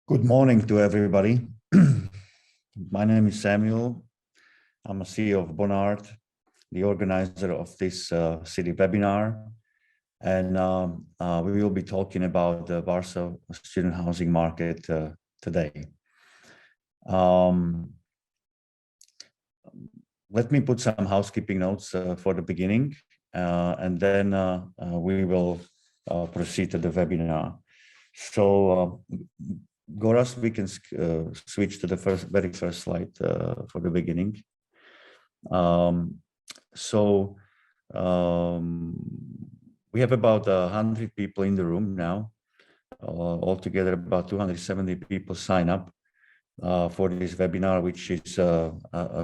Good morning to everybody. My name is Samuel. I'm a CEO of Bonart, the organizer of this city webinar. And we will be talking about the Warsaw student housing market today. Let me put some housekeeping notes for the beginning, and then we will proceed to the webinar. So, Goras, we can switch to the very first slide for the beginning. We have about 100 people in the room now. Altogether, about 270 people sign up for this webinar, which is a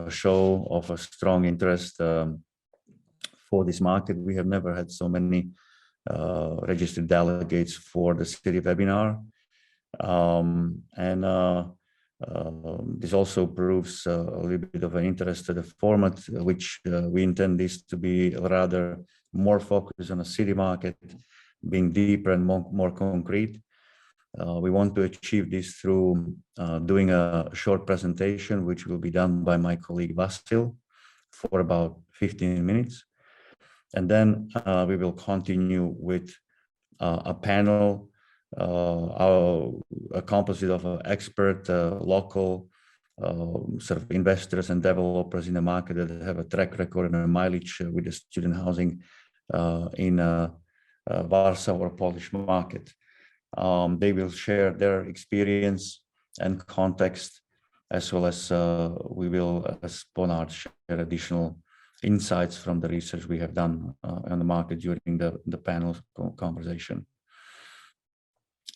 show of a strong interest for this market. We have never had so many registered delegates for the city webinar. This also proves a little bit of an interest to the format, which we intend this to be rather more focused on a city market, being deeper and more concrete. We want to achieve this through doing a short presentation, which will be done by my colleague Vasil for about 15 minutes. And then we will continue with a panel, a composite of expert, local sort of investors and developers in the market that have a track record and a mileage with the student housing in Warsaw or Polish market. They will share their experience and context, as well as we will, as Bonart, share additional insights from the research we have done on the market during the panel conversation.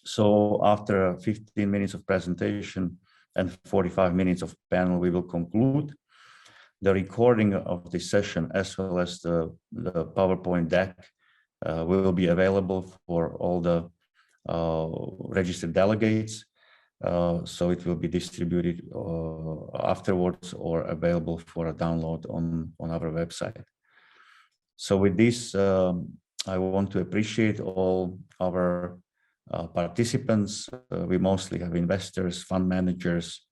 So after 15 minutes of presentation and 45 minutes of panel, we will conclude. The recording of this session, as well as the PowerPoint deck, will be available for all the registered delegates. So it will be distributed afterwards or available for a download on our website. So with this, I want to appreciate all our participants. We mostly have investors, fund managers,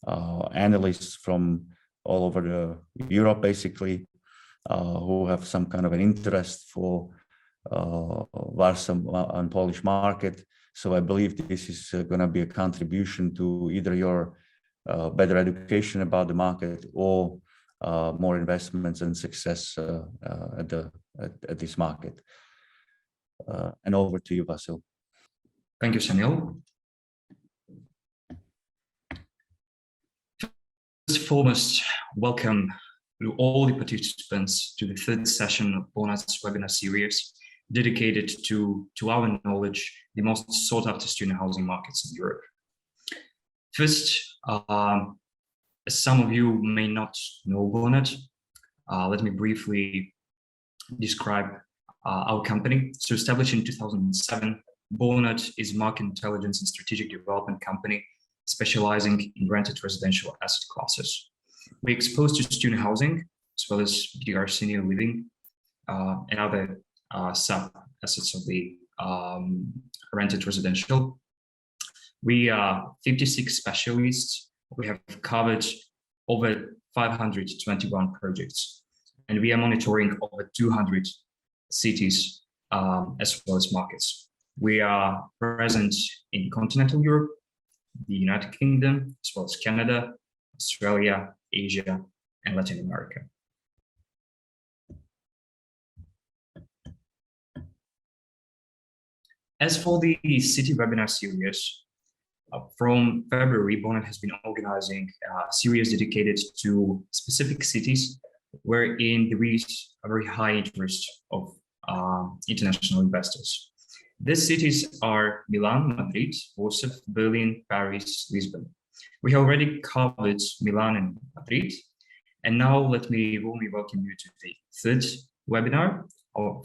analysts from all over Europe, basically, who have some kind of an interest for Warsaw and Polish market. So I believe this is going to be a contribution to either your better education about the market or more investments and success at this market. And over to you, Vasil. Thank you, Samuel. First and foremost, welcome to all the participants to the third session of Bonat's webinar series, dedicated to our knowledge, the most sought after student housing markets in Europe. First, as some of you may not know Bonat, let me briefly describe our company. So established in 2007, Bonat is a market intelligence and strategic development company specializing in rented residential asset classes. We're exposed to student housing, as well as BDR senior living and other sub-assets of the rented residential. We are 56 specialists. We have covered over 521 projects, and we are monitoring over 200 cities as well as markets. We are present in continental Europe, the United Kingdom, as well as Canada, Australia, Asia, and Latin America. As for the city webinar series, from February, Bonat has been organizing a series dedicated to specific cities wherein there is a very high interest of international investors. These cities are Milan, Madrid, Warsaw, Berlin, Paris, Lisbon. We have already covered Milan and Madrid, and now let me warmly welcome you to the third webinar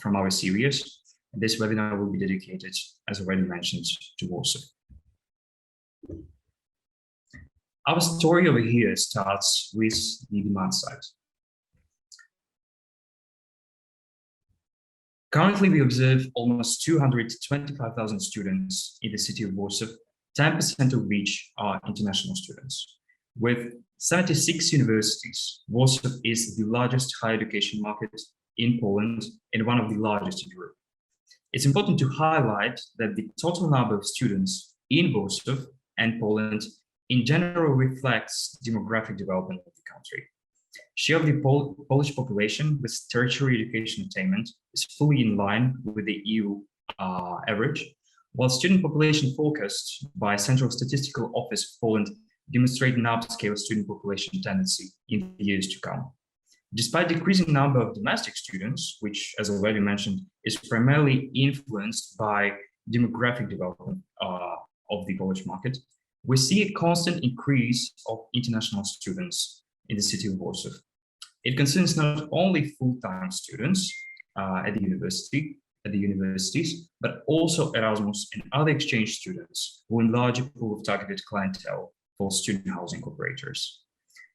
from our series. This webinar will be dedicated, as already mentioned, to Warsaw. Our story over here starts with the demand side. Currently, we observe almost 225,000 students in the city of Warsaw, 10% of which are international students. With 76 universities, Warsaw is the largest higher education market in Poland and one of the largest in Europe. It's important to highlight that the total number of students in Warsaw and Poland in general reflects demographic development of the country. Share of the Polish population with tertiary education attainment is fully in line with the EU average, while student population forecast by Central Statistical Office of Poland demonstrate an upscale student population tendency in the years to come. Despite decreasing number of domestic students, which, as already mentioned, is primarily influenced by demographic development of the Polish market, we see a constant increase of international students in the city of Warsaw. It concerns not only full-time students at the universities, but also Erasmus and other exchange students who enlarge a pool of targeted clientele for student housing operators.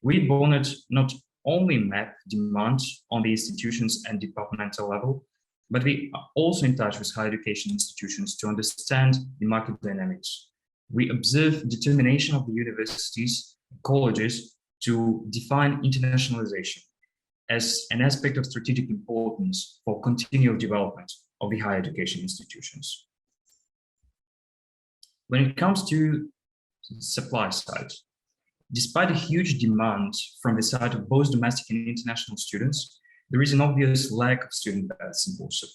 We at Bonnet not only map demand on the institutions and departmental level, but we are also in touch with higher education institutions to understand the market dynamics. We observe determination of the universities, colleges to define internationalization as an aspect of strategic importance for continual development of the higher education institutions. When it comes to the supply side, despite a huge demand from the side of both domestic and international students, there is an obvious lack of student beds in Warsaw.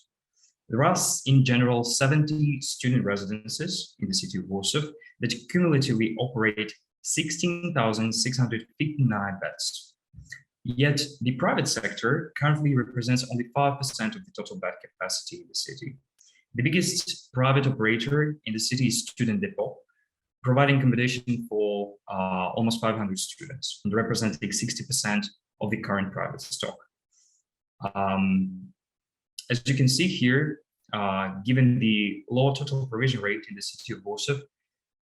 There are, in general, 70 student residences in the city of Warsaw that cumulatively operate 16,659 beds. Yet the private sector currently represents only 5% of the total bed capacity in the city. The biggest private operator in the city is Student Depot, providing accommodation for almost 500 students and representing 60% of the current private stock. As you can see here, given the low total provision rate in the city of Warsaw,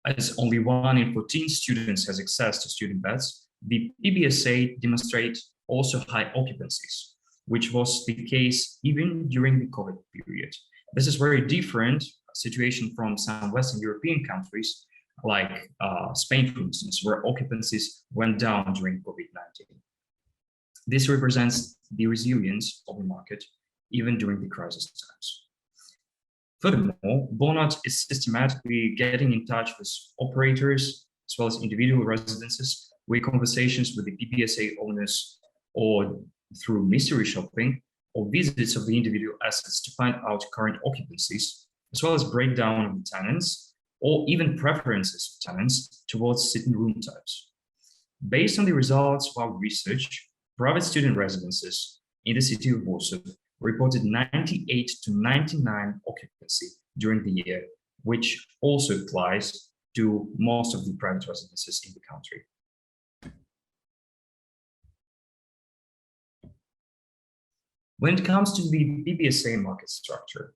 as only 1 in 14 students has access to student beds, the PBSA demonstrates also high occupancies, which was the case even during the COVID period. This is very different situation from some Western European countries, like Spain, for instance, where occupancies went down during COVID-19. This represents the resilience of the market, even during the crisis times. Furthermore, Bonnet is systematically getting in touch with operators as well as individual residences with conversations with the PBSA owners or through mystery shopping or visits of the individual assets to find out current occupancies, as well as breakdown of the tenants or even preferences of tenants towards certain room types. Based on the results of our research, private student residences in the city of Warsaw reported 98 to 99 occupancy during the year, which also applies to most of the private residences in the country. When it comes to the PBSA market structure,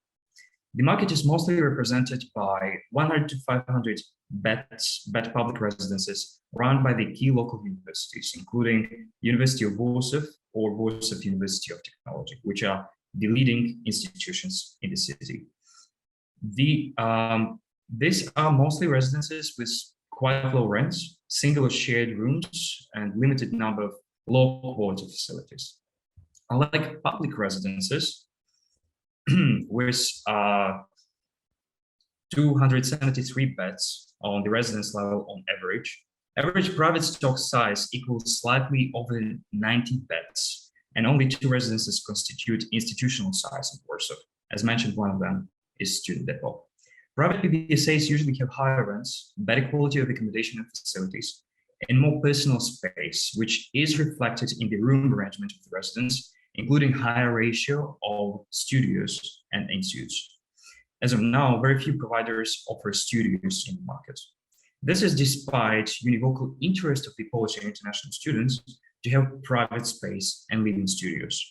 the market is mostly represented by 100 to 500 bed public residences run by the key local universities, including University of Warsaw or Warsaw University of Technology, which are the leading institutions in the city. These are mostly residences with quite low rents, single or shared rooms, and limited number of low quality facilities. Unlike public residences, with 273 beds on the residence level on average private stock size equals slightly over 90 beds, and only 2 residences constitute institutional size in Warsaw. As mentioned, one of them is Student Depot. Private PBSAs usually have higher rents, better quality of accommodation and facilities, and more personal space, which is reflected in the room arrangement of the residence, including higher ratio of studios and in-suites. As of now, very few providers offer studios in the market. This is despite univocal interest of the Polish and international students to have private space and live in studios.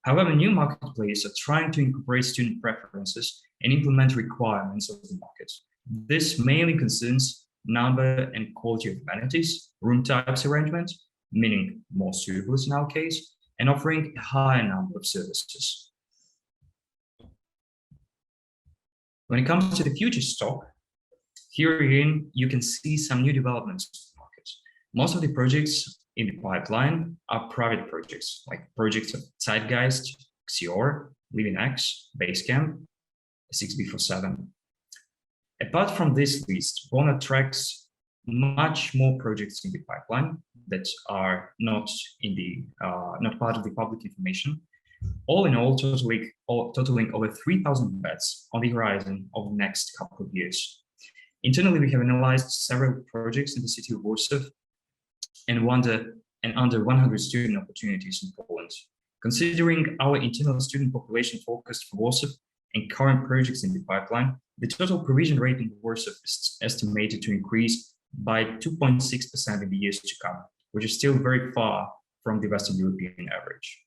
However, new market players are trying to incorporate student preferences and implement requirements of the market. This mainly concerns number and quality of amenities, room types arrangement, meaning more suitables in our case, and offering a higher number of services. When it comes to the future stock, Herein, you can see some new developments in the market. Most of the projects in the pipeline are private projects, like projects of Zeitgeist, Xior, LivingX, Basecamp, 6B47. Apart from this list, Bona tracks much more projects in the pipeline that are not part of the public information. All in all, totaling over 3,000 beds on the horizon of the next couple of years. Internally, we have analyzed several projects in the city of Warsaw and under 100 student opportunities in Poland. Considering our internal student population focused for Warsaw and current projects in the pipeline, the total provision rate in Warsaw is estimated to increase by 2.6% in the years to come, which is still very far from the Western European average.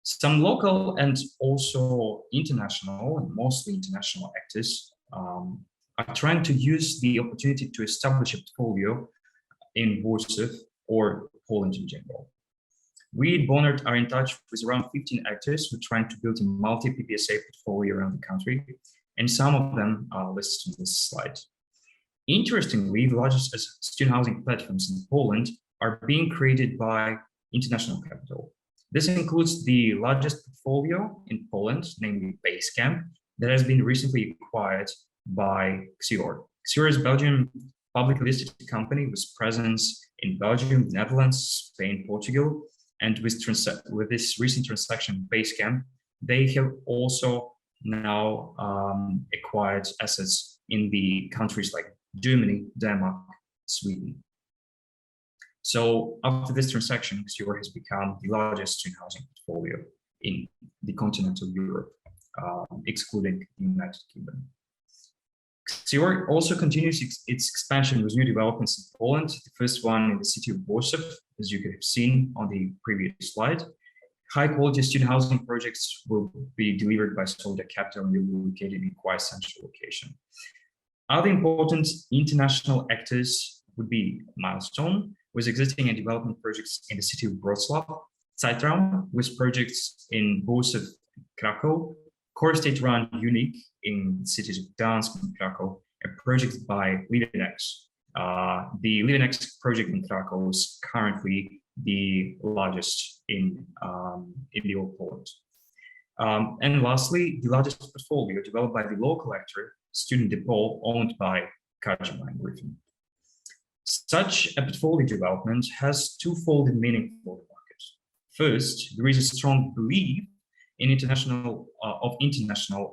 Some local and also international, and mostly international actors are trying to use the opportunity to establish a portfolio in Warsaw or Poland in general. We at Bonard are in touch with around 15 actors who are trying to build a multi-PBSA portfolio around the country, and some of them are listed on this slide. Interestingly, the largest student housing platforms in Poland are being created by international capital. This includes the largest portfolio in Poland, namely Basecamp, that has been recently acquired by Xior. Xior is a Belgian publicly listed company with presence in Belgium, the Netherlands, Spain, Portugal, and with this recent transaction, Basecamp, they have also now acquired assets in the countries like Germany, Denmark, Sweden. So after this transaction, Xior has become the largest student housing portfolio in the continental Europe, excluding the United Kingdom. Xior also continues its expansion with new developments in Poland. The first one in the city of Warsaw, as you could have seen on the previous slide. High-quality student housing projects will be delivered by Solida Capital and will be located in quite central location. Other important international actors would be Milestone, with existing and development projects in the city of Warsaw, Zeitraum, with projects in Warsaw, Krakow, Core State Run Unique in the cities of Gdansk and Krakow, and projects by LivingX. The LivingX project in Krakow is currently the largest in the old Poland. And lastly, the largest portfolio developed by the local actor, Student Depot, owned by Kajima Griffin. Such a portfolio development has twofold meaning for the market. First, there is a strong belief in international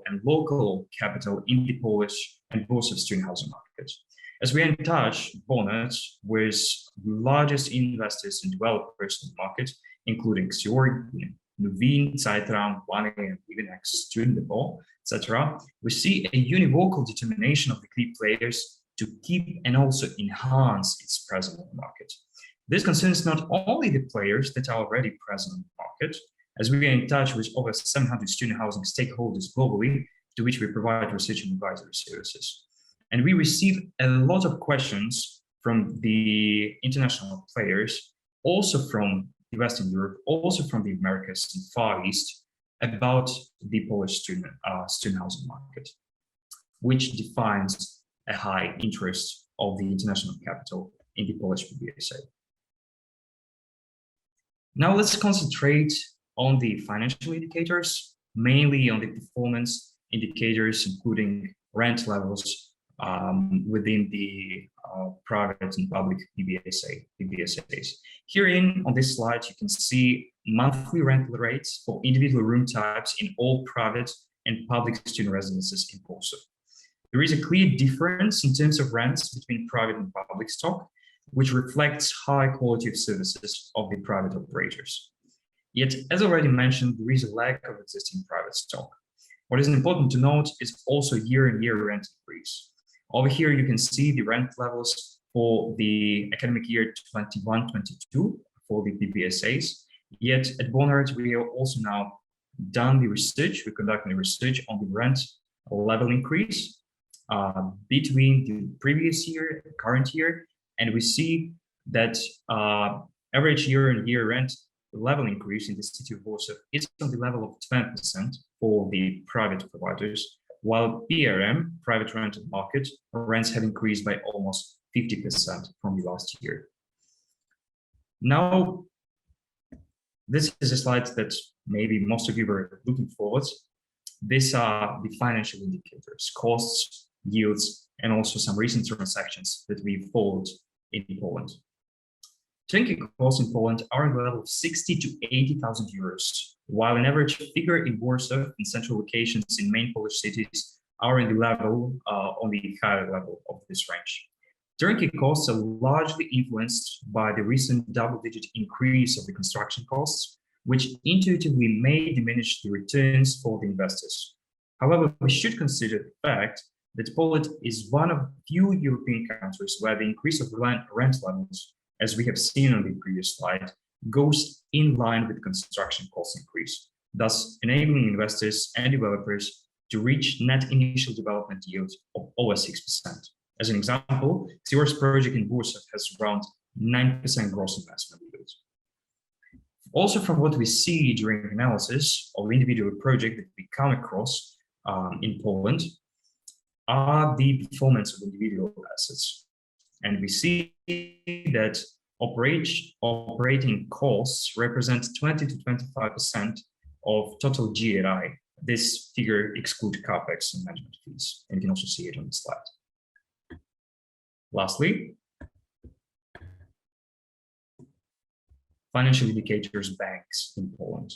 and local capital in the Polish and Warsaw student housing market. As we are in touch, Bonard, with the largest investors and developers in the market, including Xior, Nuveen, Zeitraum, Wane, and LivingX, Student Depot, etc., we see a univocal determination of the key players to keep and also enhance its presence in the market. This concerns not only the players that are already present in the market, as we are in touch with over 700 student housing stakeholders globally, to which we provide research and advisory services. And we receive a lot of questions from the international players, also from the Western Europe, also from the Americas and Far East, about the Polish student housing market, which defines a high interest of the international capital in the Polish PBSA. Now let's concentrate on the financial indicators, mainly on the performance indicators, including rent levels within the private and public PBSAs. Herein, on this slide, you can see monthly rental rates for individual room types in all private and public student residences in Warsaw. There is a clear difference in terms of rents between private and public stock, which reflects high quality of services of the private operators. Yet, as already mentioned, there is a lack of existing private stock. What is important to note is also year-on-year rent increase. Over here, you can see the rent levels for the academic year 21-22 for the PBSAs. Yet at Bonard, we have also now done the research, we're conducting the research on the rent level increase between the previous year and current year. And we see that average year-on-year rent level increase in the city of Warsaw is on the level of 20% for the private providers, while PRM, private rental market, rents have increased by almost 50% from the last year. Now, this is a slide that maybe most of you were looking forward. These are the financial indicators, costs, yields, and also some recent transactions that we followed in Poland. Turnkey costs in Poland are at the level of 60 to 80,000 euros, while an average figure in Warsaw and central locations in main Polish cities are in the level, on the higher level of this range. Turnkey costs are largely influenced by the recent double-digit increase of the construction costs, which intuitively may diminish the returns for the investors. However, we should consider the fact that Poland is one of few European countries where the increase of rent levels, as we have seen on the previous slide, goes in line with construction cost increase, thus enabling investors and developers to reach net initial development yield of over 6%. As an example, Xero's project in Warsaw has around 9% gross investment yield. Also, from what we see during analysis of individual projects that we come across in Poland, are the performance of individual assets. And we see that operating costs represent 20 to 25% of total GRI. This figure excludes CapEx and management fees, and you can also see it on the slide. Lastly, financial indicators, banks in Poland.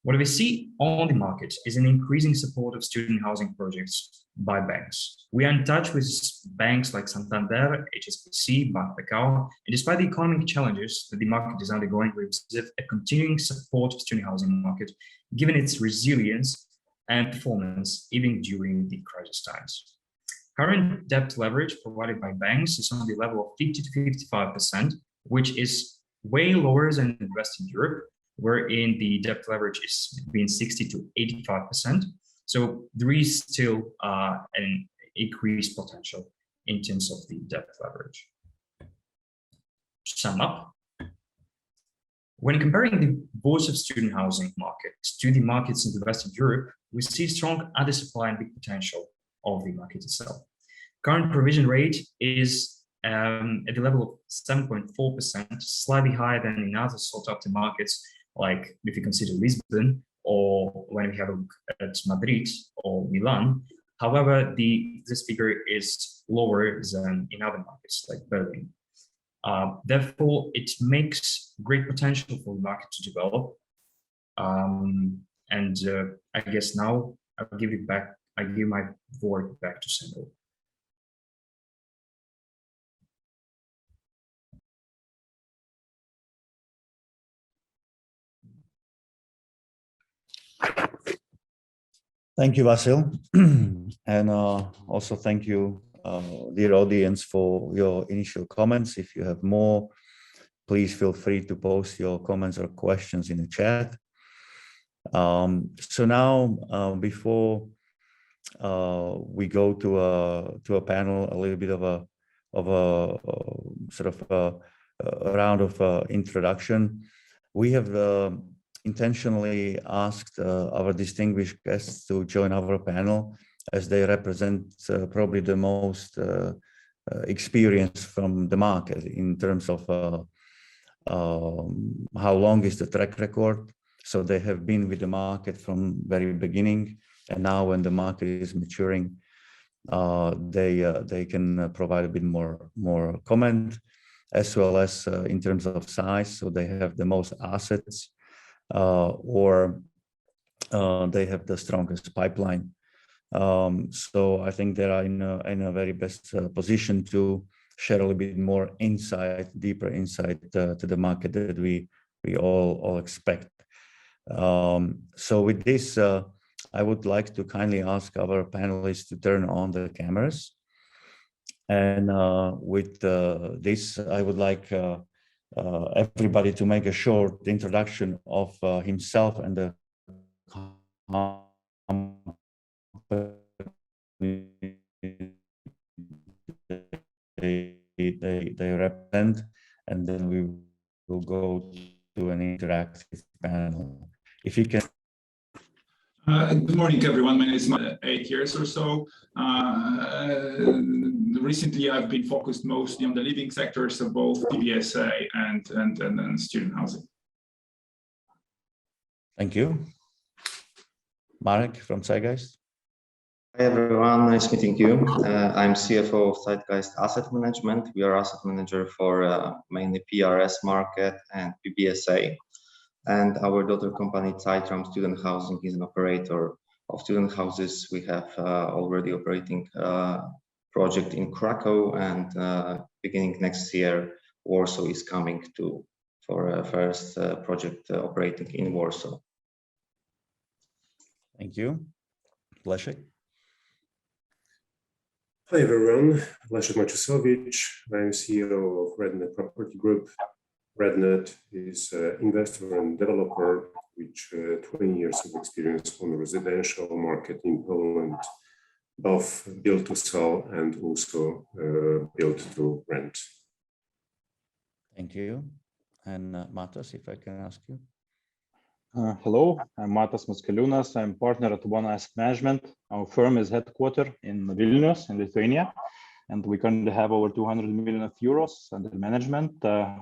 What we see on the market is an increasing support of student housing projects by banks. We are in touch with banks like Santander, HSBC, Bank Pekao, and despite the economic challenges that the market is undergoing, we observe a continuing support of student housing market, given its resilience and performance even during the crisis times. Current debt leverage provided by banks is on the level of 50 to 55%, which is way lower than in Western Europe, wherein the debt leverage is between 60 to 85%. So there is still an increased potential in terms of the debt leverage. To sum up, when comparing the Warsaw student housing market to the markets in the Western Europe, we see strong undersupply and big potential of the market itself. Current provision rate is at the level of 7.4%, slightly higher than in other sought-after markets, like if you consider Lisbon, or when we have a look at Madrid or Milan. However, this figure is lower than in other markets like Berlin. Therefore, it makes great potential for the market to develop. I guess now I give my word back to Sandro. Thank you, Vasil. And also thank you, dear audience, for your initial comments. If you have more, please feel free to post your comments or questions in the chat. So now, before we go to a panel, a little bit of a sort of a round of introduction, we have intentionally asked our distinguished guests to join our panel, as they represent probably the most experience from the market in terms of how long is the track record. So they have been with the market from very beginning, and now when the market is maturing, they can provide a bit more comment, as well as in terms of size. So they have the most assets, or they have the strongest pipeline. So I think they are in a very best position to share a little bit more insight, deeper insight to the market that we all expect. So with this, I would like to kindly ask our panelists to turn on the cameras. And with this, I would like everybody to make a short introduction of himself and the they represent, and then we will go to an interactive panel. If you can. Good morning, everyone. My name is 8 years or so. Recently, I've been focused mostly on the living sectors of both PBSA and student housing. Thank you. Marek from Zeitgeist. Hi everyone, nice meeting you. I'm CFO of Zeitgeist Asset Management. We are asset manager for mainly PRS market and PBSA. And our daughter company, Zeitram Student Housing, is an operator of student houses. We have already operating project in Krakow, and beginning next year, Warsaw is coming for a first project operating in Warsaw. Thank you. Leszek. Hi everyone, Leszek Maciusowicz. I'm CEO of Rednet Property Group. Rednet is an investor and developer with 20 years of experience on the residential market in Poland, both built to sell and also built to rent. Thank you. And Matas, if I can ask you. Hello, I'm Matas Muskeliūnas. I'm partner at One Asset Management. Our firm is headquartered in Vilnius, in Lithuania, and we currently have over 200 million euros under management.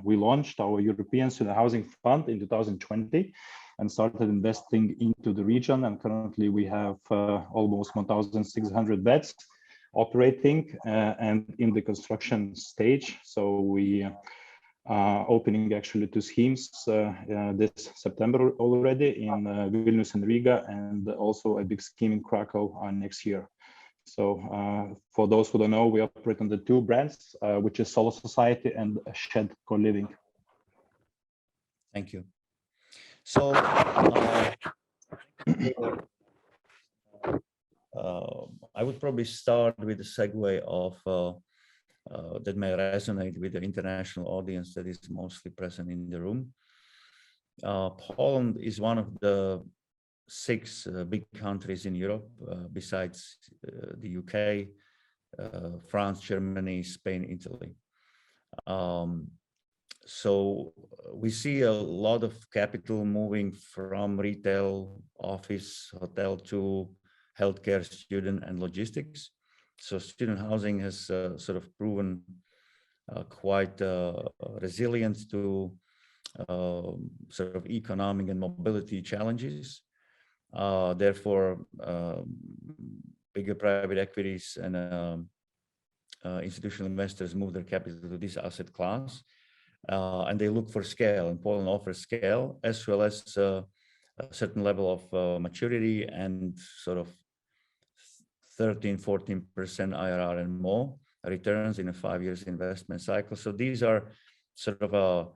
We launched our European Student Housing Fund in 2020 and started investing into the region. And currently we have almost 1,600 beds operating and in the construction stage. So we opening actually 2 schemes this September already in Vilnius and Riga, and also a big scheme in Krakow next year. So for those who don't know, we operate on the 2 brands, which is Solo Society and Shed Co-Living. Thank you. So I would probably start with a segue of that may resonate with the international audience that is mostly present in the room. Poland is one of the 6 big countries in Europe, besides the UK, France, Germany, Spain, Italy. So we see a lot of capital moving from retail, office, hotel to healthcare, student, and logistics. So student housing has sort of proven quite resilient to sort of economic and mobility challenges. Therefore, bigger private equities and institutional investors move their capital to this asset class, and they look for scale. And Poland offers scale as well as a certain level of maturity and sort of 13-14% IRR and more returns in a 5 years investment cycle. So these are sort of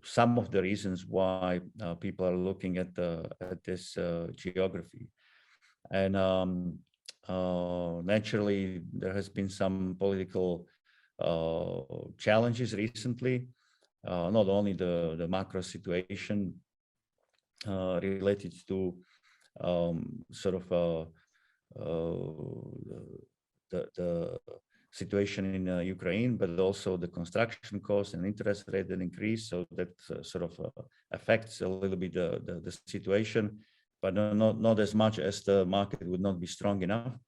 some of the reasons why people are looking at this geography. And naturally, there has been some political challenges recently, not only the macro situation related to sort of the situation in Ukraine, but also the construction costs and interest rate that increase. So that sort of affects a little bit the situation, but not as much as the market would not be strong enough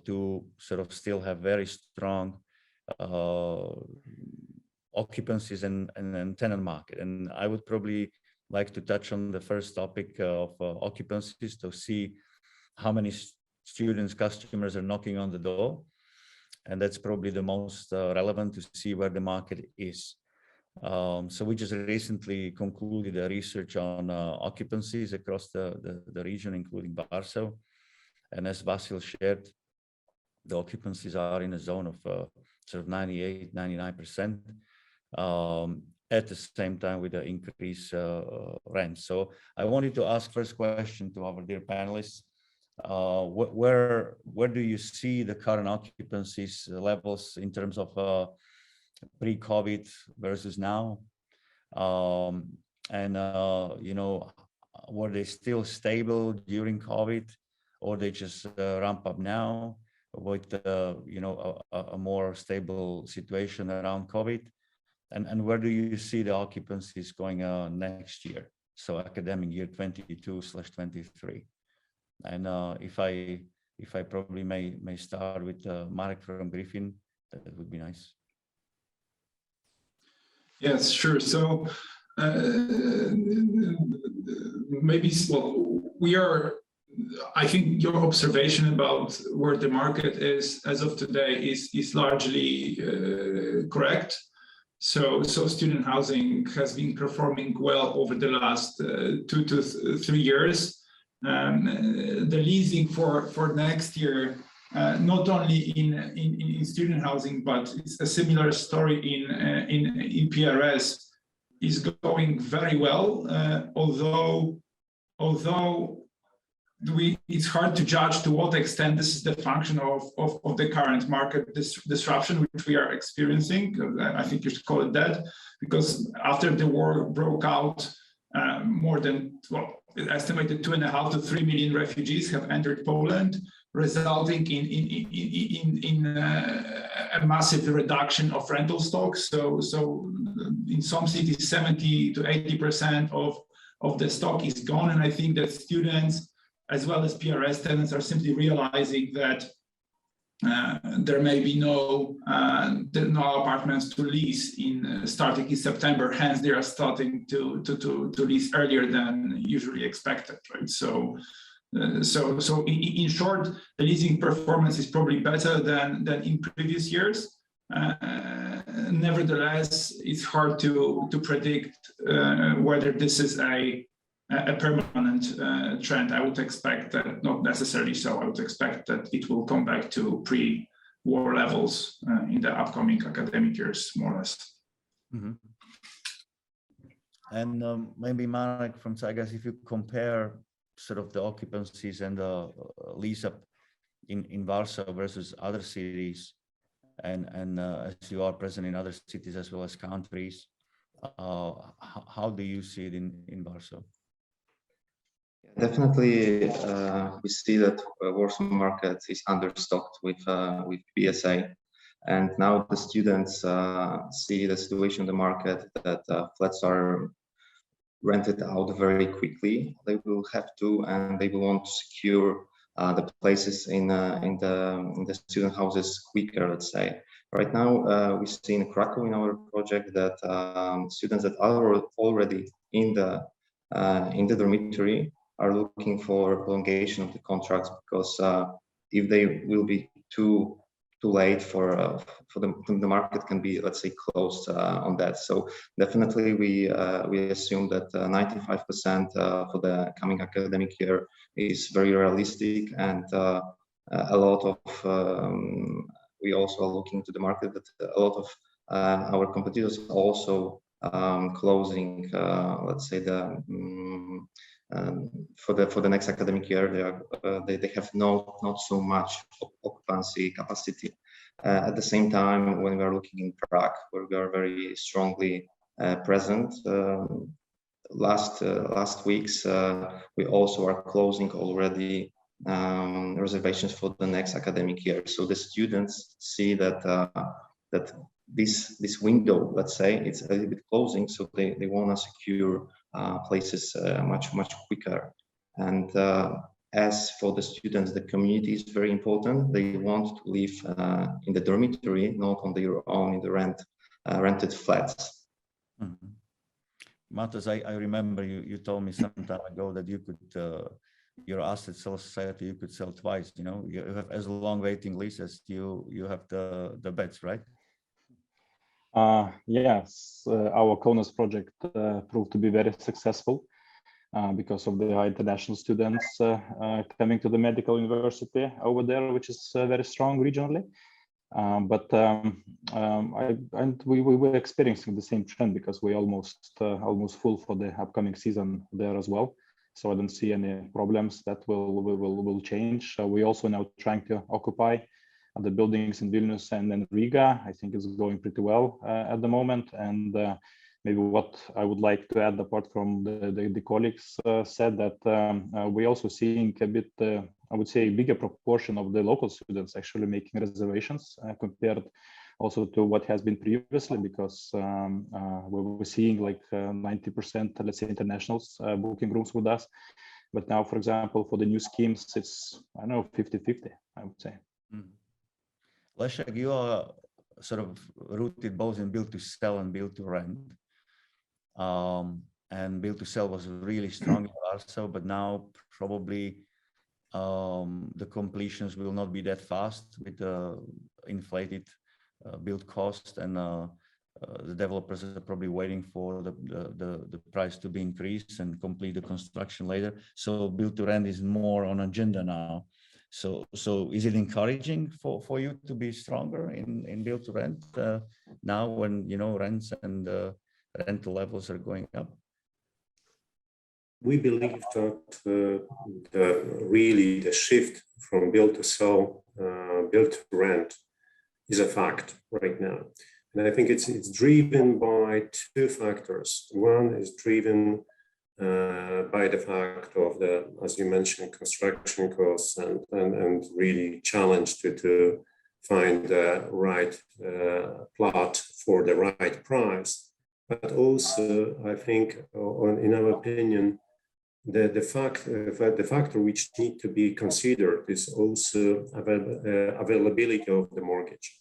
to sort of still have very strong occupancies and tenant market. And I would probably like to touch on the first topic of occupancies to see how many students, customers are knocking on the door. And that's probably the most relevant to see where the market is. So we just recently concluded a research on occupancies across the region, including Warsaw. And as Vasil shared, the occupancies are in a zone of sort of 98, 99%, at the same time with the increased rent. So I wanted to ask first question to our dear panelists. Where do you see the current occupancies levels in terms of pre-COVID versus now? You know, were they still stable during COVID, or they just ramp up now with you know, a more stable situation around COVID? And where do you see the occupancies going next year? so academic year 22/23. And if I probably may start with Marek from Griffin, that would be nice. Yes, sure. So maybe we are. I think your observation about where the market is as of today is largely correct. So student housing has been performing well over the last 2 to 3 years. The leasing for next year, not only in student housing, but it's a similar story in PRS, is going very well. Although it's hard to judge to what extent this is the function of the current market disruption which we are experiencing. I think you should call it that, because after the war broke out, more than, estimated 2.5 to 3 million refugees have entered Poland, resulting in a massive reduction of rental stocks. So in some cities, 70 to 80% of the stock is gone, and I think that students as well as PRS tenants are simply realizing that there may be no apartments to lease starting in September. Hence, they are starting to lease earlier than usually expected, right? So in short, the leasing performance is probably better than in previous years. Nevertheless, it's hard to predict whether this is a permanent trend. I would expect that not necessarily so. I would expect that it will come back to pre-war levels in the upcoming academic years, more or less. Mm-hmm. And maybe Marek from Saigas, if you compare sort of the occupancies and the lease up in Warsaw versus other cities, and as you are present in other cities as well as countries, how do you see it in Warsaw? Definitely, we see that Warsaw market is understocked with PSA, and now the students see the situation in the market that flats are rented out very quickly. They will have to, and they will want to secure the places in the student houses quicker. Let's say right now we see in Krakow in our project that students that are already in the dormitory are looking for prolongation of the contracts, because if they will be too late for the market can be, let's say, closed on that. So definitely we assume that 95% for the coming academic year is very realistic, and a lot of we also are looking to the market that a lot of our competitors also closing, let's say, for the next academic year, they have not so much occupancy capacity. At the same time, when we are looking in Prague, where we are very strongly present, last weeks we also are closing already reservations for the next academic year. So the students see that this window, let's say, it's a little bit closing, so they want to secure places much quicker. And as for the students, the community is very important. They want to live in the dormitory, not on their own in the rented flats. Mm-hmm. Matas, I remember you told me some time ago that you could your asset sales society you could sell twice. You know, you have as long waiting list as you have the beds, right? Yes, our Kaunas project proved to be very successful because of the international students coming to the medical university over there, which is very strong regionally. We were experiencing the same trend, because we almost full for the upcoming season there as well. So I don't see any problems that will change. We also now trying to occupy the buildings in Vilnius and then Riga. I think it's going pretty well at the moment. And maybe what I would like to add, apart from the colleagues said, that we also seeing a bit, I would say, a bigger proportion of the local students actually making reservations compared also to what has been previously, because we were seeing like 90%, let's say, internationals booking rooms with us. But now, for example, for the new schemes, it's, I don't know, 50-50, I would say. Leszek, you are sort of rooted both in build to sell and build to rent. And build to sell was really strong in Warsaw, but now probably the completions will not be that fast with the inflated build cost, and the developers are probably waiting for the price to be increased and complete the construction later. So build to rent is more on agenda now. So is it encouraging for you to be stronger in build to rent now when rents and rental levels are going up? We believe that really the shift from build to sell, build to rent is a fact right now. And I think it's driven by two factors. One is driven by the fact of the, as you mentioned, construction costs and really challenge to find the right plot for the right price. But also, I think, in our opinion, the factor which need to be considered is also availability of the mortgage.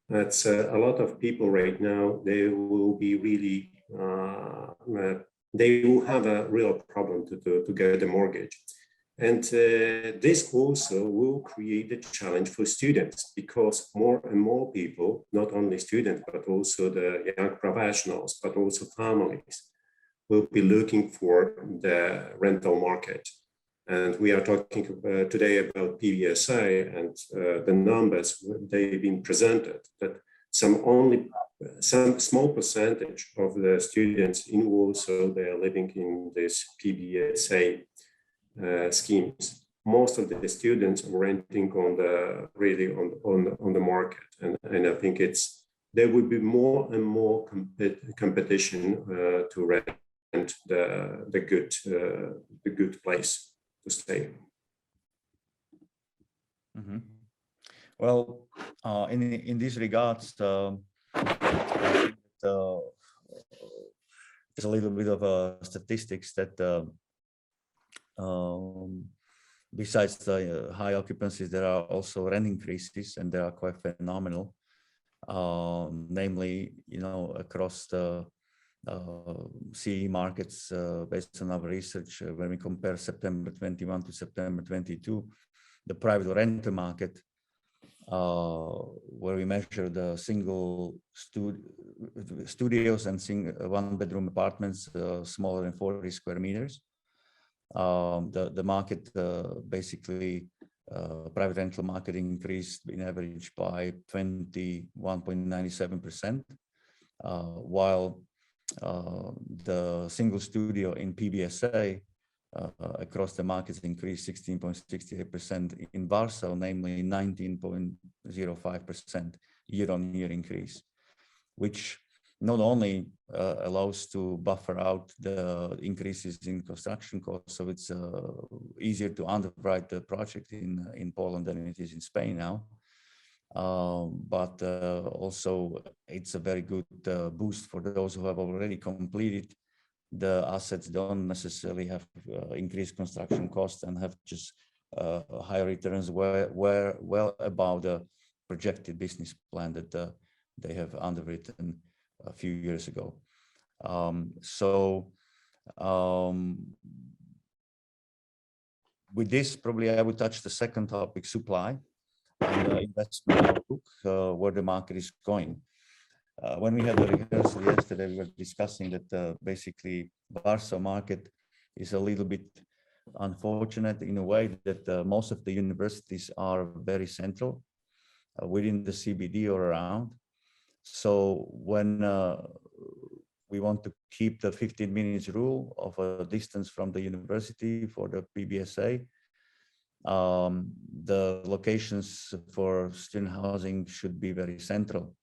That's a lot of people right now, they will be really, they will have a real problem to get a mortgage. And this also will create a challenge for students, because more and more people, not only students, but also the young professionals, but also families, will be looking for the rental market. And we are talking today about PBSA, and the numbers they've been presented, that some small percentage of the students in Warsaw, they are living in this PBSA schemes. Most of the students are renting on the market, and I think there will be more and more competition to rent the good place to stay. Mm-hmm. Well, in these regards, there's a little bit of statistics that besides the high occupancies, there are also rent increases, and they are quite phenomenal. Namely, across the CE markets, based on our research, when we compare September 21 to September 22, the private rental market, where we measure the single studios and one-bedroom apartments smaller than 40 square meters. The market, basically, private rental market increased in average by 21.97%, while the single studio in PBSA across the markets increased 16.68%. In Warsaw, namely 19.05% year-on-year increase, which not only allows to buffer out the increases in construction costs, so it's easier to underwrite the project in Poland than it is in Spain now, but also it's a very good boost for those who have already completed the assets, don't necessarily have increased construction costs and have just higher returns well above the projected business plan that they have underwritten a few years ago. With this, probably I would touch the second topic, supply and investment outlook, where the market is going. When we had the rehearsal yesterday, we were discussing that basically Warsaw market is a little bit unfortunate in a way that most of the universities are very central within the CBD or around. So when we want to keep the 15 minutes rule of a distance from the university for the PBSA, the locations for student housing should be very central.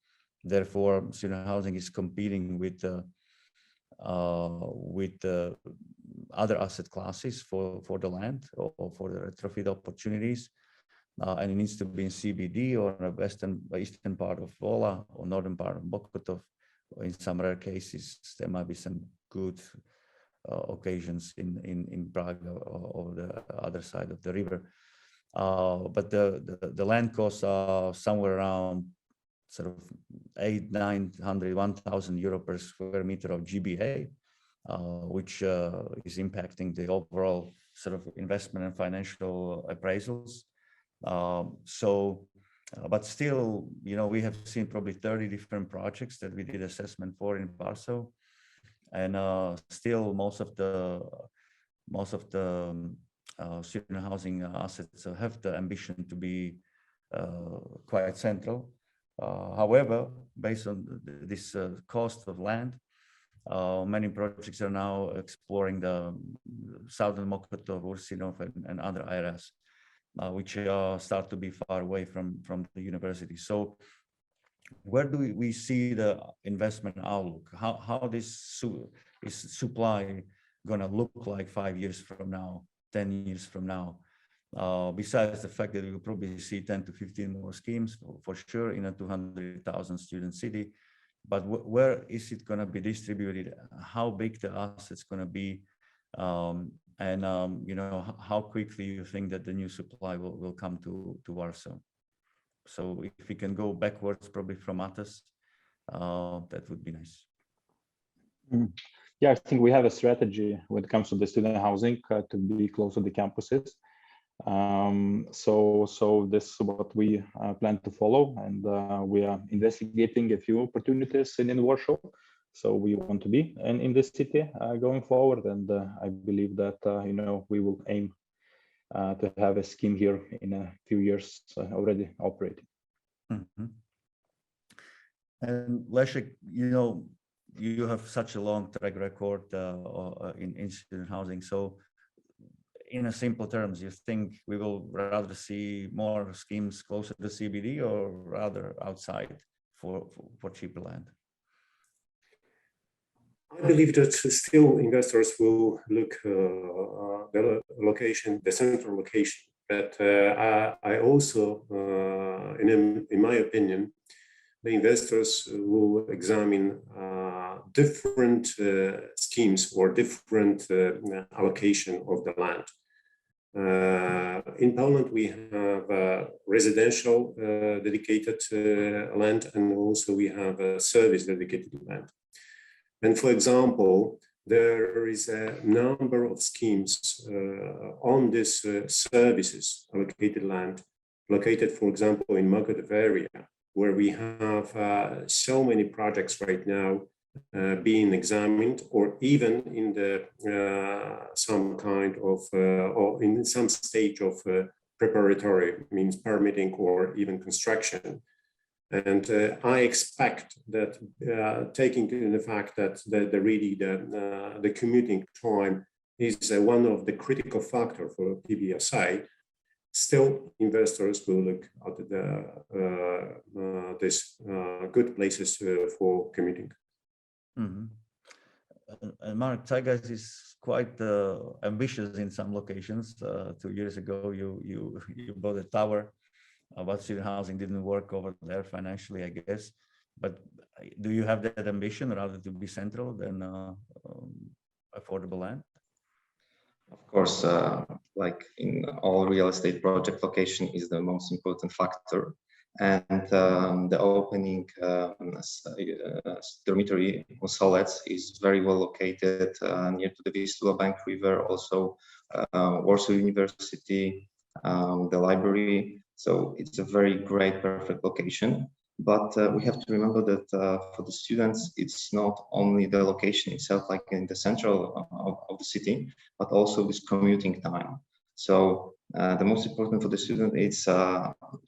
Therefore, student housing is competing with other asset classes for the land or for the retrofit opportunities. and it needs to be in CBD or eastern part of Vola or northern part of Mokotov. In some rare cases, there might be some good occasions in Prague or the other side of the river. But the land costs are somewhere around sort of 800, 900, 1,000 euro per square meter of GBA, which is impacting the overall sort of investment and financial appraisals. But still, you know, we have seen probably 30 different projects that we did assessment for in Warsaw, and still most of the student housing assets have the ambition to be quite central. However, based on this cost of land, many projects are now exploring the southern Mokotov, Ursinov, and other areas, which start to be far away from the university. So where do we see the investment outlook? How this is supply going to look like 5 years from now, 10 years from now? Besides the fact that we will probably see 10 to 15 more schemes for sure in a 200,000 student city, but where is it going to be distributed? How big the assets going to be? You know, how quickly you think that the new supply will come to Warsaw? So if we can go backwards, probably from Matas, that would be nice. Yeah, I think we have a strategy when it comes to the student housing to be close to the campuses. So this is what we plan to follow, and we are investigating a few opportunities in Warsaw. So we want to be in this city going forward, and I believe that you know, we will aim to have a scheme here in a few years already operating. Mm-hmm. And Leszek, you know, you have such a long track record in student housing. So in a simple terms, you think we will rather see more schemes closer to CBD or rather outside for cheaper land? I believe that still investors will look the location, the central location. But I also, in my opinion, the investors will examine different schemes or different allocation of the land. In Poland, we have residential dedicated land, and also we have service dedicated land. And for example, there is a number of schemes on this services allocated land, located, for example, in Mokotov area, where we have so many projects right now being examined, or even in the some kind of or in some stage of preparatory, means permitting or even construction. And I expect that taking into the fact that the commuting time is one of the critical factors for PBSA, still investors will look at these good places for commuting. Mm-hmm. And Mark, Zeitgeist is quite ambitious in some locations. 2 years ago, you bought a tower. But student housing didn't work over there financially, I guess. But do you have that ambition rather to be central than affordable land? Of course, like in all real estate project, location is the most important factor. And the opening dormitory on Solec is very well located near to the Vistula Bank River, also Warsaw University, the library. So it's a very great, perfect location. But we have to remember that for the students, it's not only the location itself, like in the central of the city, but also this commuting time. So the most important for the student is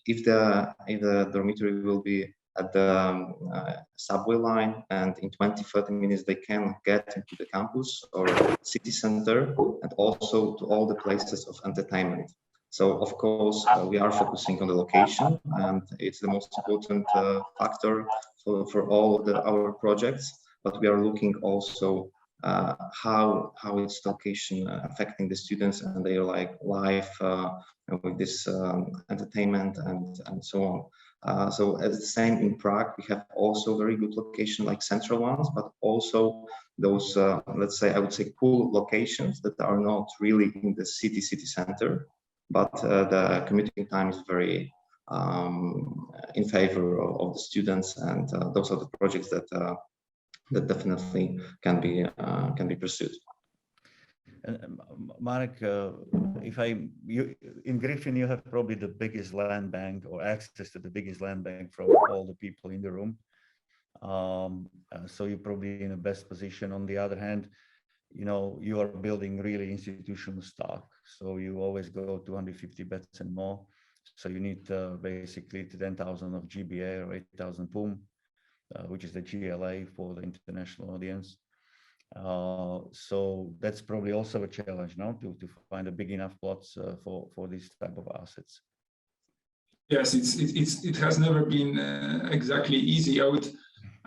if the dormitory will be at the subway line, and in 20-30 minutes they can get into the campus or city center, and also to all the places of entertainment. So of course, we are focusing on the location, and it's the most important factor for all of our projects. But we are looking also how its location affecting the students and their life with this entertainment and so on. So as the same in Prague, we have also very good location like central ones, but also those let's say, I would say, cool locations that are not really in the city center, but the commuting time is very in favor of the students, and those are the projects that that definitely can be pursued. And Marek, in Griffin, you have probably the biggest land bank or access to the biggest land bank from all the people in the room. So you're probably in the best position. On the other hand, you are building really institutional stock. So you always go 250 beds and more. So you need basically 10,000 of GBA or 8,000 PUM, which is the GLA for the international audience. So that's probably also a challenge now to find a big enough plots for these type of assets. Yes, it has never been exactly easy.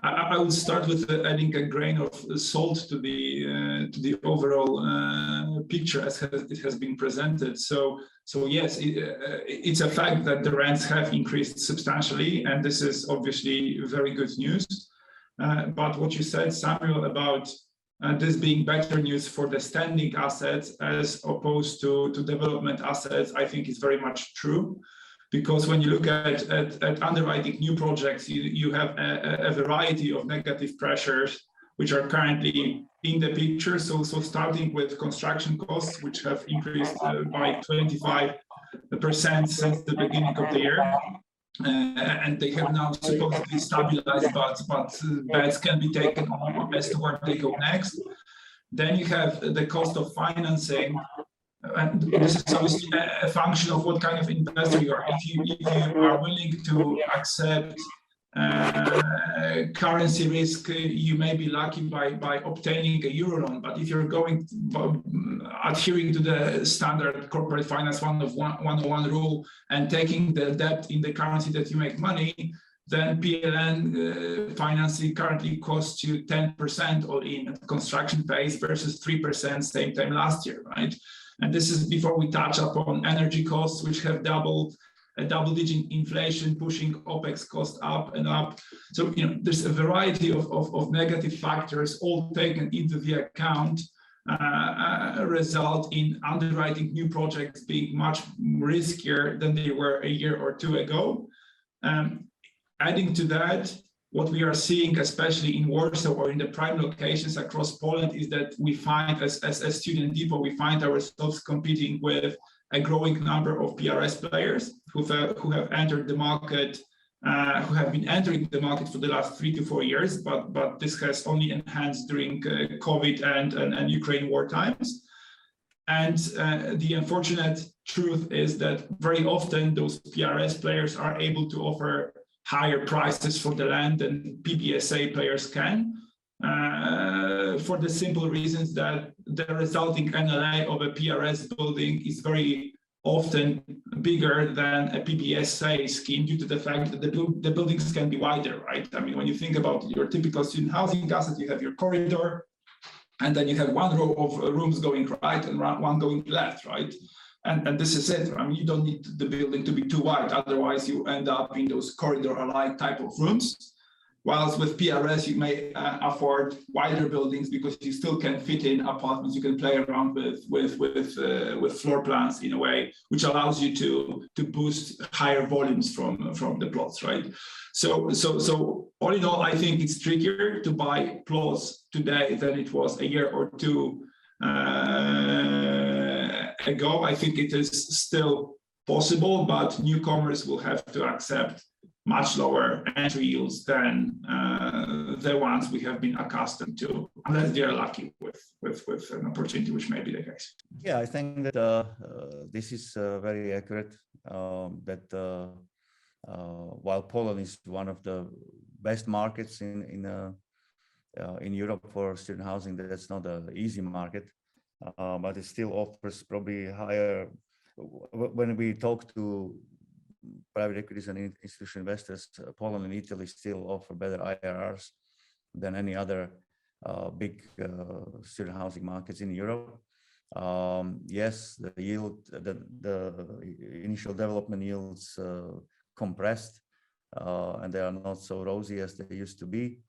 I would start with adding a grain of salt to the overall picture as it has been presented. So yes, it's a fact that the rents have increased substantially, and this is obviously very good news. But what you said, Samuel, about this being better news for the standing assets as opposed to development assets, I think is very much true. Because when you look at underwriting new projects, you have a variety of negative pressures which are currently in the picture. So starting with construction costs, which have increased by 25% since the beginning of the year. And they have now supposedly stabilized, but bets can be taken on as to where they go next. Then you have the cost of financing. And this is obviously a function of what kind of investor you are. If you are willing to accept currency risk, you may be lucky by obtaining a euro loan. But if you're adhering to the standard corporate finance 101 rule and taking the debt in the currency that you make money, then PLN financing currently costs you 10% all in at construction pace versus 3% same time last year, right? And this is before we touch upon energy costs, which have doubled, a double-digit inflation pushing OPEX costs up and up. So there's a variety of negative factors all taken into the account, result in underwriting new projects being much riskier than they were a year or two ago. Adding to that, what we are seeing, especially in Warsaw or in the prime locations across Poland, is that we find, as a student depot, we find ourselves competing with a growing number of PRS players who have entered the market, who have been entering the market for the last 3 to 4 years, but this has only enhanced during COVID and Ukraine war times. And the unfortunate truth is that very often those PRS players are able to offer higher prices for the land than PBSA players can, for the simple reasons that the resulting NLA of a PRS building is very often bigger than a PBSA scheme due to the fact that the buildings can be wider, right? I mean, when you think about your typical student housing asset, you have your corridor, and then you have one row of rooms going right and one going left, right? And this is it. I mean, you don't need the building to be too wide. Otherwise, you end up in those corridor-alike type of rooms. Whilst with PRS, you may afford wider buildings because you still can fit in apartments. You can play around with floor plans in a way which allows you to boost higher volumes from the plots, right? So all in all, I think it's trickier to buy plots today than it was a year or two ago. I think it is still possible, but newcomers will have to accept much lower entry yields than the ones we have been accustomed to, unless they are lucky with an opportunity, which may be the case. Yeah, I think that this is very accurate. That while Poland is one of the best markets in Europe for student housing, that's not an easy market. But it still offers probably higher. When we talk to private equities and institutional investors, Poland and Italy still offer better IRRs than any other big student housing markets in Europe. Yes, the yield, the initial development yields compressed, and they are not so rosy as they used to be.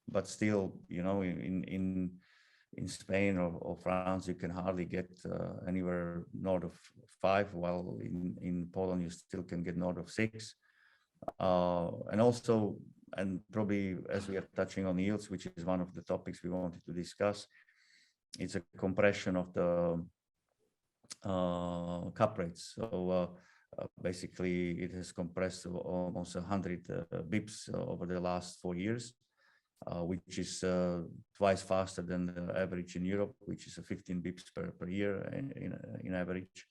But still, you know, in Spain or France, you can hardly get anywhere north of 5, while in Poland you still can get north of 6. And also, and probably as we are touching on yields, which is one of the topics we wanted to discuss, it's a compression of the cap rates. So basically, it has compressed almost 100 bips over the last 4 years, which is twice faster than the average in Europe, which is 15 bips per year in average.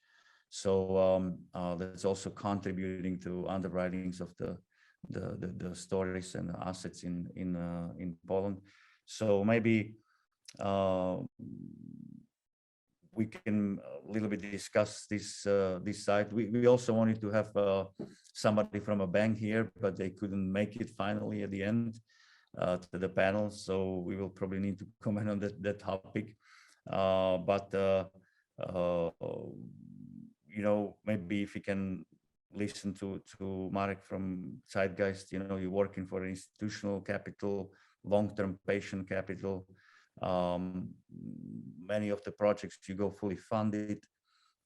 So that's also contributing to underwritings of the stories and assets in Poland. So maybe we can a little bit discuss this side. We also wanted to have somebody from a bank here, but they couldn't make it finally at the end to the panel. So we will probably need to comment on that topic. But you know, maybe if you can listen to Marek from Zeitgeist, you know, you're working for institutional capital, long-term patient capital. Many of the projects you go fully funded,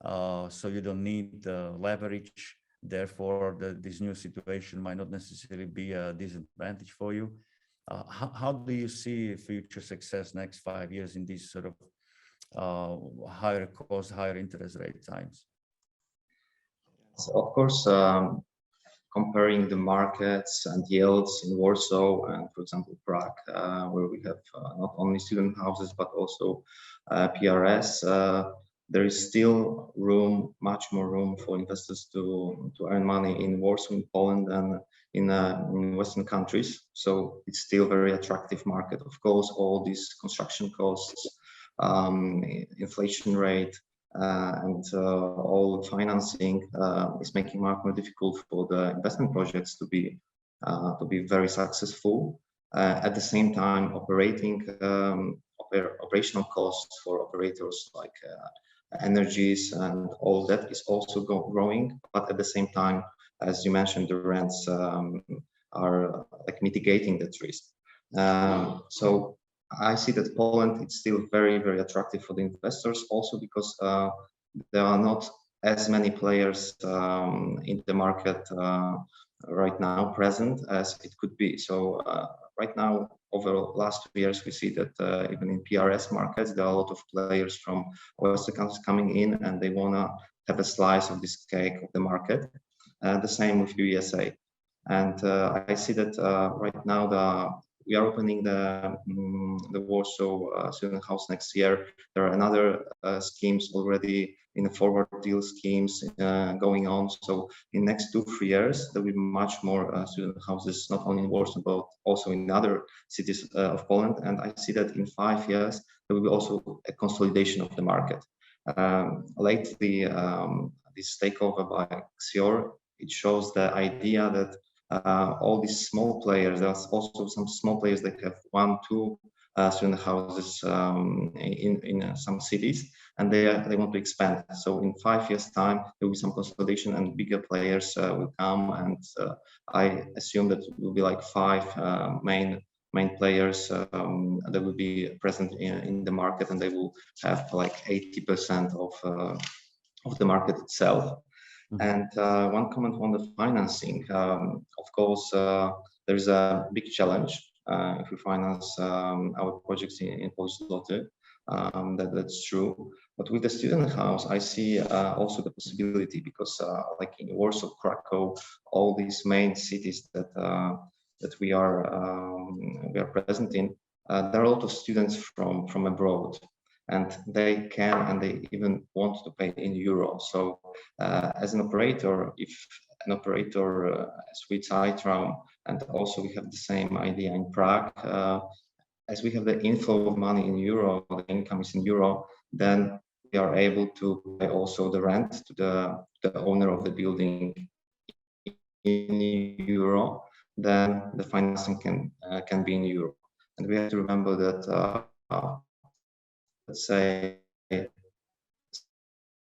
so you don't need leverage. Therefore, this new situation might not necessarily be a disadvantage for you. How do you see future success next 5 years in these sort of higher cost, higher interest rate times? So of course, comparing the markets and yields in Warsaw and, for example, Prague, where we have not only student houses but also PRS, there is still room, much more room for investors to earn money in Warsaw, in Poland, than in Western countries. So it's still a very attractive market. Of course, all these construction costs, inflation rate, and all financing is making much more difficult for the investment projects to be very successful. At the same time, operational costs for operators like energies and all that is also growing. But at the same time, as you mentioned, the rents are like mitigating that risk. So I see that Poland is still very, very attractive for the investors, also because there are not as many players in the market right now present as it could be. So right now, over the last 2 years, we see that even in PRS markets, there are a lot of players from Western countries coming in, and they want to have a slice of this cake of the market. The same with USA. And I see that right now we are opening the Warsaw student house next year. There are another schemes already in the forward deal schemes going on. So in next 2-3 years, there will be much more student houses, not only in Warsaw, but also in other cities of Poland. And I see that in 5 years, there will be also a consolidation of the market. Lately, this takeover by Xior, it shows the idea that all these small players, there's also some small players that have 1-2 student houses in some cities, and they want to expand. So in 5 years' time, there will be some consolidation and bigger players will come, and I assume that it will be like 5 main players that will be present in the market, and they will have like 80% of the market itself. And one comment on the financing. Of course, there's a big challenge if we finance our projects in Polish zloty. That's true. But with the student house, I see also the possibility, because like in Warsaw, Krakow, all these main cities that we are present in, there are a lot of students from abroad. And they can, and they even want to pay in euro. So as an operator, if an operator as we Zeitraum, and also we have the same idea in Prague, as we have the inflow of money in euro, the income is in euro, then we are able to pay also the rent to the owner of the building in euro. Then the financing can be in euro. And we have to remember that, let's say,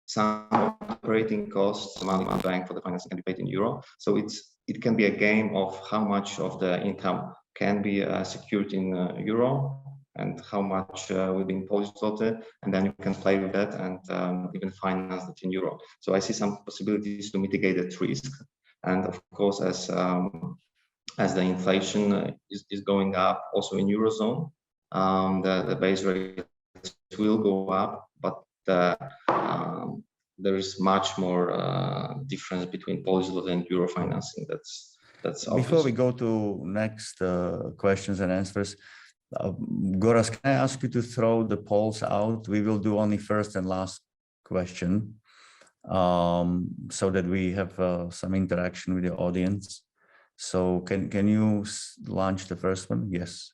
some operating costs, the money in the bank for the financing can be paid in euro. So it can be a game of how much of the income can be secured in euro and how much will be in Polish zloty, and then you can play with that and even finance it in euro. So I see some possibilities to mitigate that risk. And of course, as the inflation is going up also in Eurozone, the base rate will go up, but there is much more difference between Polish zloty and euro financing. That's obvious. Before we go to next questions and answers, Goras, can I ask you to throw the polls out? We will do only first and last question, so that we have some interaction with the audience. So can you launch the first one? Yes.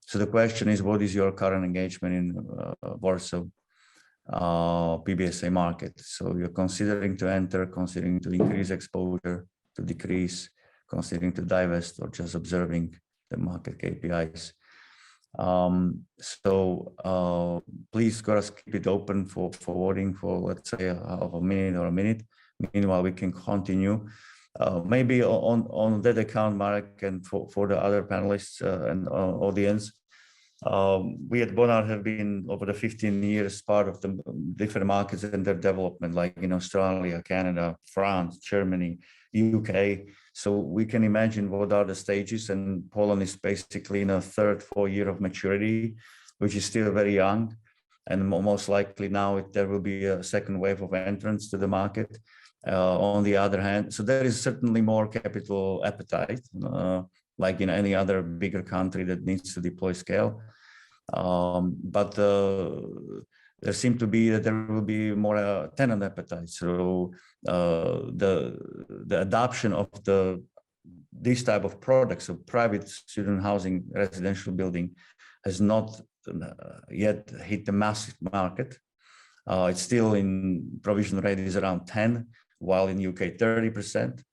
So the question is, what is your current engagement in Warsaw PBSA market? So you're considering to enter, considering to increase exposure, to decrease, considering to divest, or just observing the market KPIs. Please, Goras, keep it open for voting for, let's say, half a minute or a minute. Meanwhile, we can continue. Maybe on that account, Marek, and for the other panelists and audience, we at Bonar have been over the 15 years part of the different markets and their development, like in Australia, Canada, France, Germany, UK. So we can imagine what are the stages, and Poland is basically in a third, fourth year of maturity, which is still very young. And most likely now there will be a second wave of entrance to the market. On the other hand, so there is certainly more capital appetite, like in any other bigger country that needs to deploy scale. But there seems to be that there will be more tenant appetite. So the adoption of this type of products, so private student housing, residential building, has not yet hit the massive market. It's still in provision rate is around 10, while in UK 30%.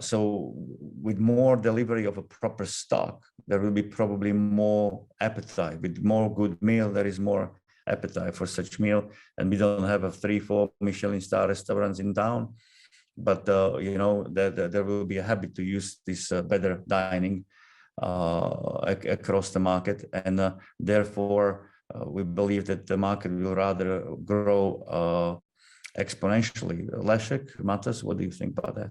So with more delivery of a proper stock, there will be probably more appetite. With more good meal, there is more appetite for such meal. And we don't have a 3-4 Michelin star restaurants in town, but you know, there will be a habit to use this better dining across the market. And therefore, we believe that the market will rather grow exponentially. Leszek, Matas, what do you think about that?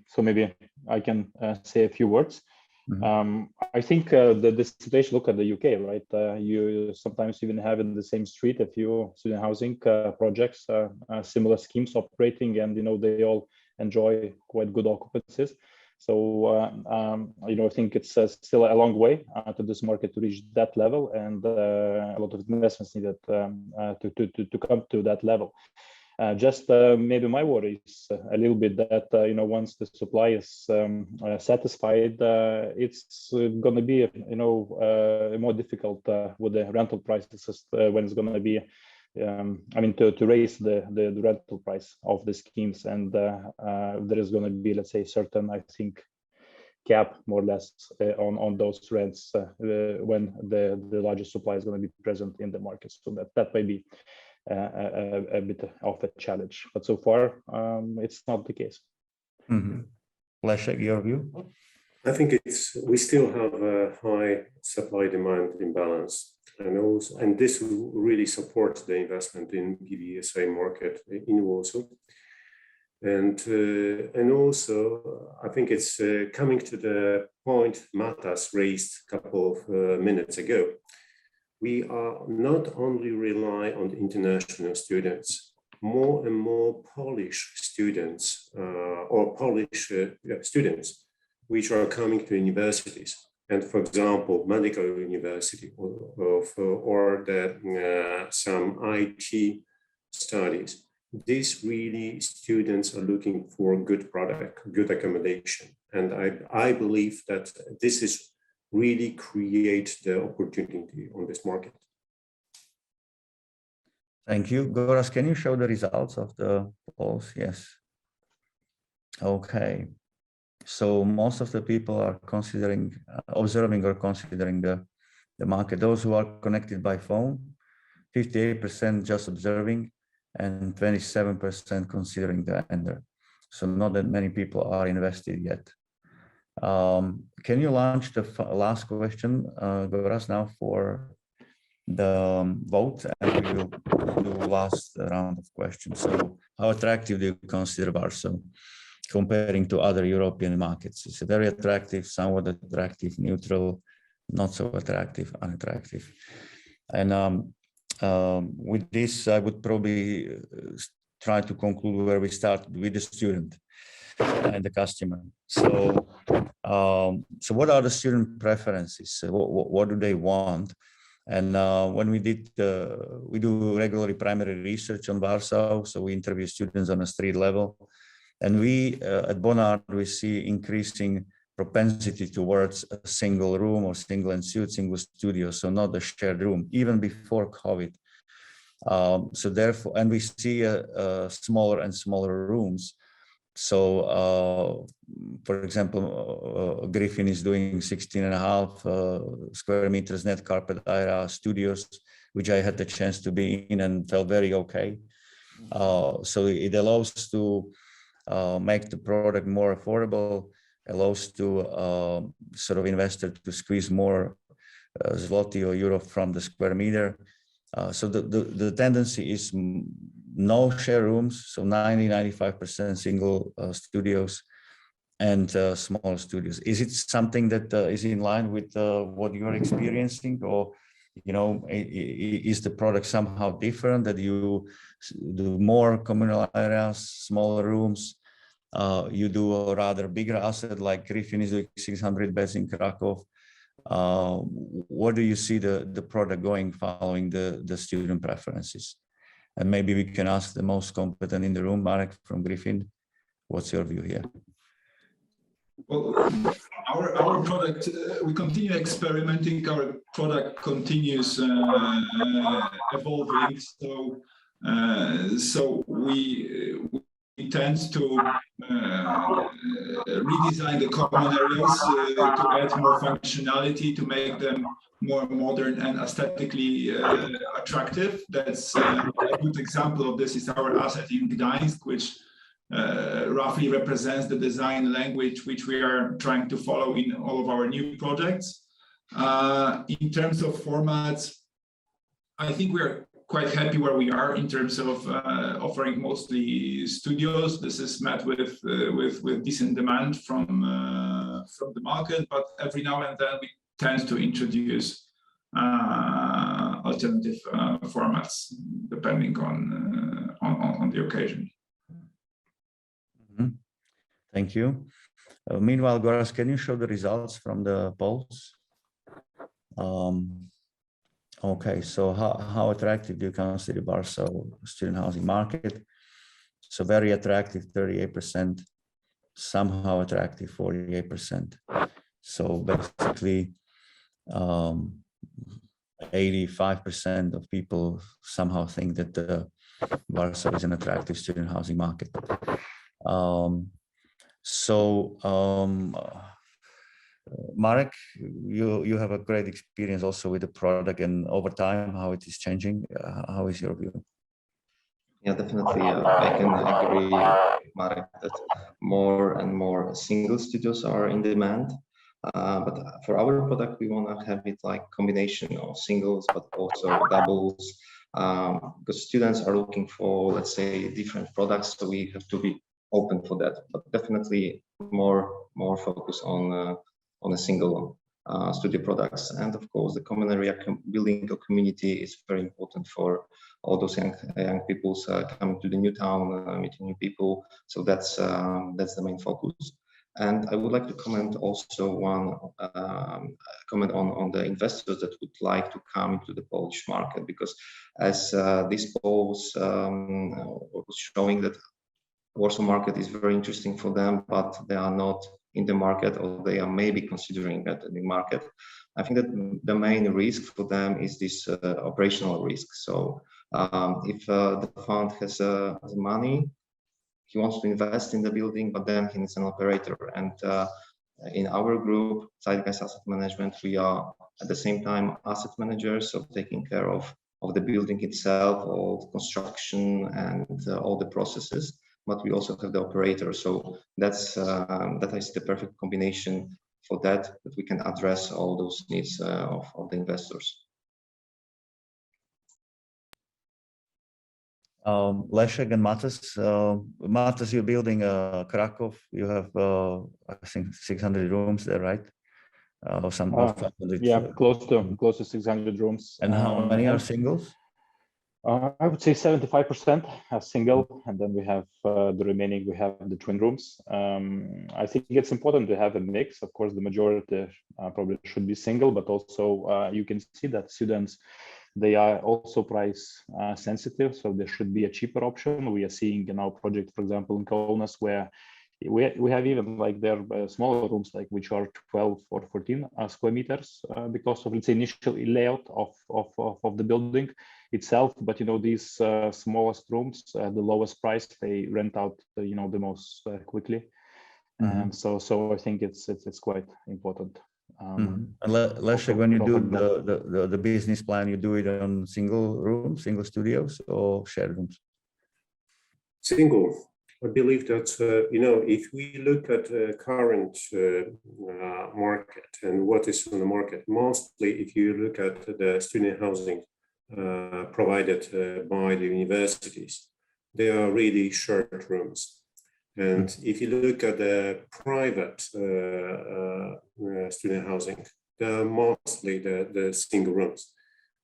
So maybe I can say a few words. Mm-hmm. I think the situation, look at the UK, right? You sometimes even have in the same street a few student housing projects, similar schemes operating, and you know, they all enjoy quite good occupancies. So you know, I think it's still a long way to this market to reach that level, and a lot of investments needed to come to that level. Just maybe my worry is a little bit that you know, once the supply is satisfied, it's going to be, you know, more difficult with the rental prices when it's going to be, I mean, to raise the rental price of the schemes, and there is going to be, let's say, certain, I think, cap more or less on those rents when the largest supply is going to be present in the market. So that may be a bit of a challenge, but so far it's not the case. Mm-hmm. Leszek, your view? I think we still have a high supply-demand imbalance, and this really supports the investment in PBSA market in Warsaw. And also, I think it's coming to the point Matas raised a couple of minutes ago. We are not only rely on international students, more and more Polish students or Polish students which are coming to universities. And for example, medical university or some IT studies. These really students are looking for good product, good accommodation. And I believe that this is really create the opportunity on this market. Thank you. Goras, can you show the results of the polls? Yes. Okay. So most of the people are considering, observing or considering the market. Those who are connected by phone, 58% just observing, and 27% considering the enter. So not that many people are invested yet. Can you launch the last question, Goras, now for the vote, and we will do last round of questions. So how attractive do you consider Warsaw comparing to other European markets? It's very attractive, somewhat attractive, neutral, not so attractive, unattractive. And with this, I would probably try to conclude where we started with the student and the customer. So, so what are the student preferences? What do they want? And when we do regularly primary research on Warsaw, so we interview students on a street level, and we at Bonard, we see increasing propensity towards a single room or single ensuite, single studio, so not a shared room, even before COVID. So therefore, and we see smaller and smaller rooms. So, for example, Griffin is doing 16.5 square meters net carpet area studios, which I had the chance to be in and felt very okay. So it allows to make the product more affordable, allows to sort of investor to squeeze more zloty or euro from the square meter. So the tendency is no share rooms, so 90-95% single studios and small studios. Is it something that is in line with what you're experiencing, or is the product somehow different, that you do more communal areas, smaller rooms? You do a rather bigger asset like Griffin is doing 600 beds in Krakow. Where do you see the product going following the student preferences? And maybe we can ask the most competent in the room, Marek from Griffin. What's your view here? Well, our product, we continue experimenting. Our product continues evolving. So we tend to redesign the common areas to add more functionality, to make them more modern and aesthetically attractive. That's a good example of this is our asset in Gdańsk, which roughly represents the design language which we are trying to follow in all of our new projects. In terms of formats, I think we're quite happy where we are in terms of offering mostly studios. This is met with decent demand from the market, but every now and then we tend to introduce alternative formats depending on the occasion. Mm-hmm. Thank you. Meanwhile, Goras, can you show the results from the polls? Okay, so how attractive do you consider Warsaw student housing market? So very attractive, 38%, somehow attractive, 48%. So basically, 85% of people somehow think that Warsaw is an attractive student housing market. Marek, you have a great experience also with the product and over time how it is changing. How is your view? Yeah, definitely. I can agree, Marek, that more and more single studios are in demand. But for our product, we want to have it like combination of singles, but also doubles, because students are looking for, let's say, different products. So we have to be open for that. But definitely more focus on a single studio products. And of course, the common area building a community is very important for all those young people coming to the new town, meeting new people. So that's the main focus. And I would like to comment also comment on the investors that would like to come into the Polish market, because as these polls was showing that Warsaw market is very interesting for them, but they are not in the market, or they are maybe considering that in the market. I think that the main risk for them is this operational risk. So if the fund has money, he wants to invest in the building, but then he needs an operator. And in our group, Zeitgeist Asset Management, we are at the same time asset managers, so taking care of the building itself, all the construction and all the processes, but we also have the operator. So that's that is the perfect combination for that we can address all those needs of the investors. Leszek and Matas. Matas, you're building Krakow. You have, I think, 600 rooms there, right? Or some 500. Yeah, close to 600 rooms. And how many are singles? I would say 75% are single, and then we have the remaining. We have the twin rooms. I think it's important to have a mix. Of course, the majority probably should be single, but also you can see that students, they are also price sensitive, so there should be a cheaper option. We are seeing in our project, for example, in Kaunas, where we have even like their smaller rooms, like which are 12 or 14 square meters because of, let's say, initial layout of the building itself. But you know, these smallest rooms, the lowest price, they rent out you know, the most quickly. And so I think it's quite important. And Leszek, when you do the business plan, you do it on single rooms, single studios, or shared rooms? Single. I believe that, you know, if we look at the current market and what is on the market, mostly if you look at the student housing provided by the universities, they are really shared rooms. And if you look at the private student housing, they're mostly the single rooms.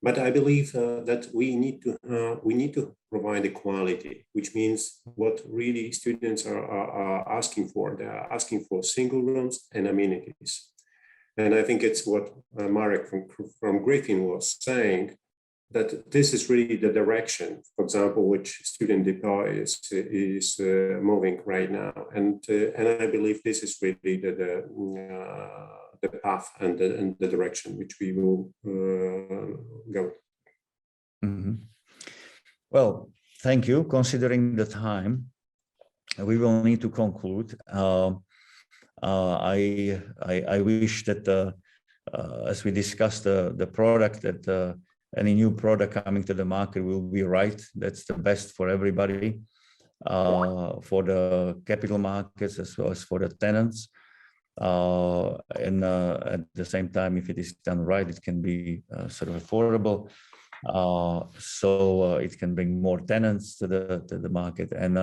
But I believe that we need to provide the quality, which means what really students are asking for. They are asking for single rooms and amenities. And I think it's what Marek from Griffin was saying, that this is really the direction, for example, which student deploy is moving right now. And I believe this is really the path and the direction which we will go. Well, thank you. Considering the time, we will need to conclude. I wish that as we discussed the product, that any new product coming to the market will be right. That's the best for everybody, for the capital markets as well as for the tenants. And at the same time, if it is done right, it can be sort of affordable. So it can bring more tenants to the market. And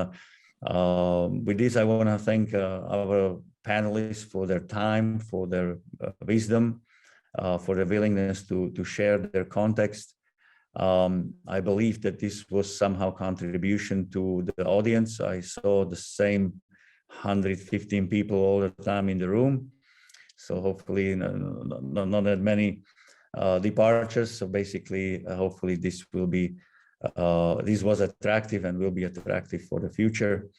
with this, I want to thank our panelists for their time, for their wisdom, for their willingness to share their context. I believe that this was somehow contribution to the audience. I saw the same 115 people all the time in the room. So hopefully not that many departures. So basically, hopefully this will be, this was attractive and will be attractive for the future.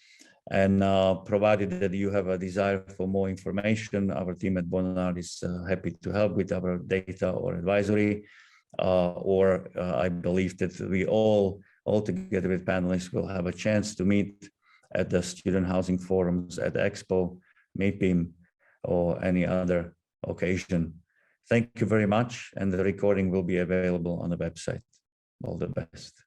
And provided that you have a desire for more information, our team at Bonard is happy to help with our data or advisory. I believe that we all together with panelists will have a chance to meet at the student housing forums, at Expo, MIPIM, or any other occasion. Thank you very much, and the recording will be available on the website. All the best.